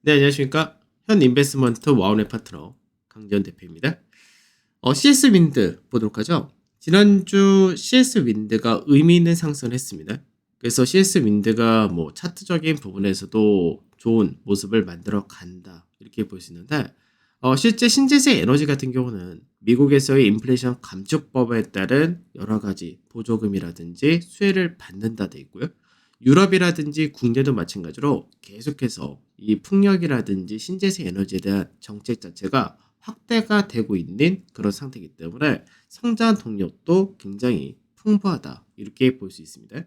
네, 안녕하십니까. 현 인베스트먼트 와운의 파트너 강지현 대표입니다. CS 윈드 보도록 하죠. 지난주 CS 윈드가 의미 있는 상승을 했습니다. 그래서 CS 윈드가 뭐 차트적인 부분에서도 좋은 모습을 만들어 간다 이렇게 볼 수 있는데, 실제 신재생 에너지 같은 경우는 미국에서의 인플레이션 감축법에 따른 여러 가지 보조금이라든지 수혜를 받는다 돼 있고요. 유럽이라든지 국내도 마찬가지로 계속해서 이 풍력이라든지 신재생 에너지에 대한 정책 자체가 확대가 되고 있는 그런 상태이기 때문에 성장 동력도 굉장히 풍부하다 이렇게 볼 수 있습니다.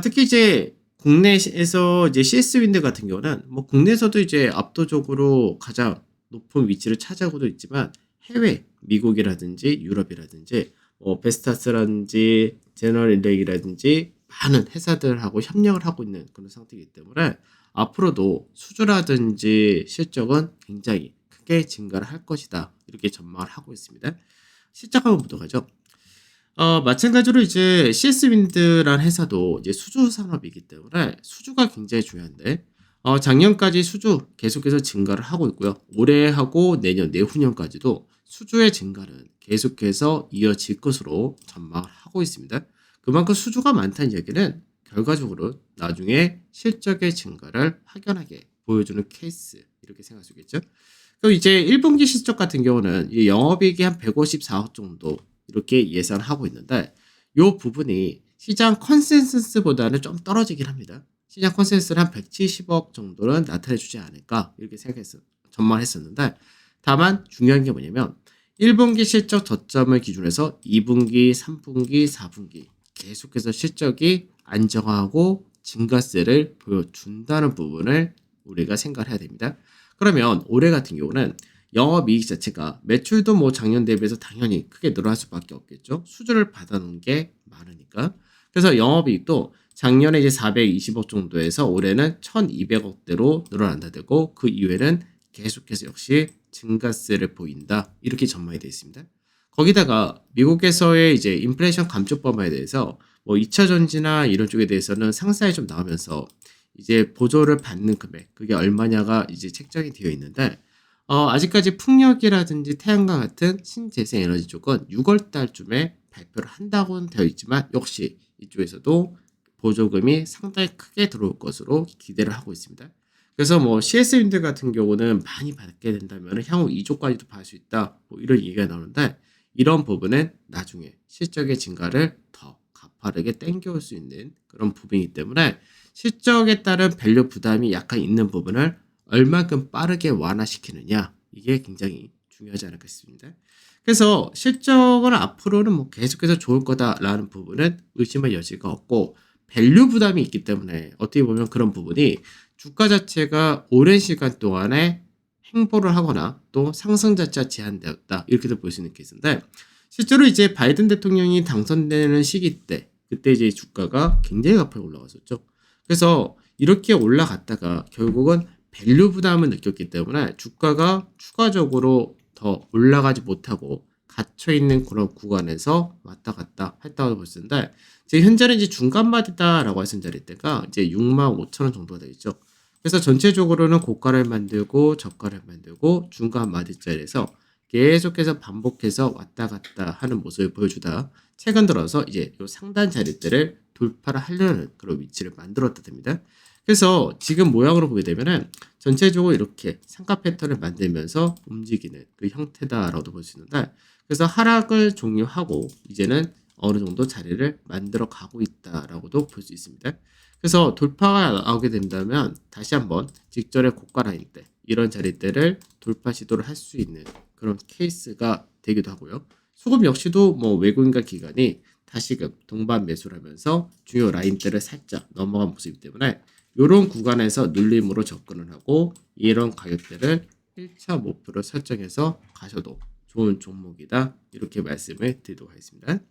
특히 이제 국내에서 이제 CS 윈드 같은 경우는 뭐 국내에서도 이제 압도적으로 가장 높은 위치를 차지하고도 있지만 해외 미국이라든지 유럽이라든지 베스타스라든지 제너럴 일렉이라든지 많은 회사들하고 협력을 하고 있는 그런 상태이기 때문에 앞으로도 수주라든지 실적은 굉장히 크게 증가를 할 것이다 이렇게 전망을 하고 있습니다. 실적 한번 보도록 하죠. 마찬가지로 이제 CS 윈드라는 회사도 이제 수주 산업이기 때문에 수주가 굉장히 중요한데, 작년까지 수주 계속해서 증가를 하고 있고요. 올해하고 내년, 내후년까지도 수주의 증가는 계속해서 이어질 것으로 전망을 하고 있습니다. 그만큼 수주가 많다는 얘기는 결과적으로 나중에 실적의 증가를 확연하게 보여주는 케이스 이렇게 생각할 수 있겠죠. 그럼 이제 1분기 실적 같은 경우는 이 영업이익이 한 154억 정도 이렇게 예상하고 있는데, 이 부분이 시장 컨센서스보다는 좀 떨어지긴 합니다. 시장 컨센서스는 한 170억 정도는 나타내주지 않을까 이렇게 전망했었는데, 다만 중요한 게 뭐냐면 1분기 실적 저점을 기준해서 2분기, 3분기, 4분기 계속해서 실적이 안정화하고 증가세를 보여준다는 부분을 우리가 생각을 해야 됩니다. 그러면 올해 같은 경우는 영업이익 자체가 매출도 뭐 작년 대비해서 당연히 크게 늘어날 수밖에 없겠죠. 수주를 받아놓은 게 많으니까. 그래서 영업이익도 작년에 이제 420억 정도에서 올해는 1200억대로 늘어난다 되고, 그 이후에는 계속해서 역시 증가세를 보인다 이렇게 전망이 되어 있습니다. 거기다가 미국에서의 이제 인플레이션 감축법에 대해서 뭐 2차 전지나 이런 쪽에 대해서는 상세하게 좀 나오면서 이제 보조를 받는 금액 그게 얼마냐가 이제 책정이 되어 있는데, 아직까지 풍력이라든지 태양광 같은 신재생 에너지 쪽은 6월 달쯤에 발표를 한다고는 되어 있지만, 역시 이쪽에서도 보조금이 상당히 크게 들어올 것으로 기대를 하고 있습니다. 그래서 뭐 CS 윈드 같은 경우는 많이 받게 된다면 향후 2조까지도 받을 수 있다 뭐 이런 얘기가 나오는데, 이런 부분은 나중에 실적의 증가를 더 가파르게 땡겨올 수 있는 그런 부분이기 때문에 실적에 따른 밸류 부담이 약간 있는 부분을 얼만큼 빠르게 완화시키느냐, 이게 굉장히 중요하지 않을까 싶습니다. 그래서 실적은 앞으로는 뭐 계속해서 좋을 거다라는 부분은 의심할 여지가 없고, 밸류 부담이 있기 때문에 어떻게 보면 그런 부분이 주가 자체가 오랜 시간 동안에 행보를 하거나 또 상승 자체가 제한되었다 이렇게도 볼 수 있는 케이스인데, 실제로 이제 바이든 대통령이 당선되는 시기 때 그때 이제 주가가 굉장히 가파르게 올라갔었죠. 그래서 이렇게 올라갔다가 결국은 밸류 부담을 느꼈기 때문에 주가가 추가적으로 더 올라가지 못하고 갇혀있는 그런 구간에서 왔다 갔다 했다고 볼 수 있는데, 지금 현재는 이제 중간마디다라고 말씀드릴 때가 이제 65,000원 정도가 되겠죠. 그래서 전체적으로는 고가를 만들고 저가를 만들고 중간 마디자리에서 계속해서 반복해서 왔다 갔다 하는 모습을 보여주다 최근 들어서 이제 요 상단 자리대를 돌파를 하려는 그런 위치를 만들었다 됩니다. 그래서 지금 모양으로 보게 되면은 전체적으로 이렇게 삼각 패턴을 만들면서 움직이는 그 형태다라고도 볼 수 있는데, 그래서 하락을 종료하고 이제는 어느 정도 자리를 만들어 가고 있다라고도 볼 수 있습니다. 그래서 돌파가 나오게 된다면 다시 한번 직전의 고가 라인 때 이런 자리대를 돌파 시도를 할 수 있는 그런 케이스가 되기도 하고요. 소금 역시도 뭐 외국인과 기관이 다시금 동반 매수를 하면서 주요 라인대를 살짝 넘어간 모습이기 때문에 이런 구간에서 눌림으로 접근을 하고 이런 가격대를 1차 목표로 설정해서 가셔도 좋은 종목이다 이렇게 말씀을 드리도록 하겠습니다.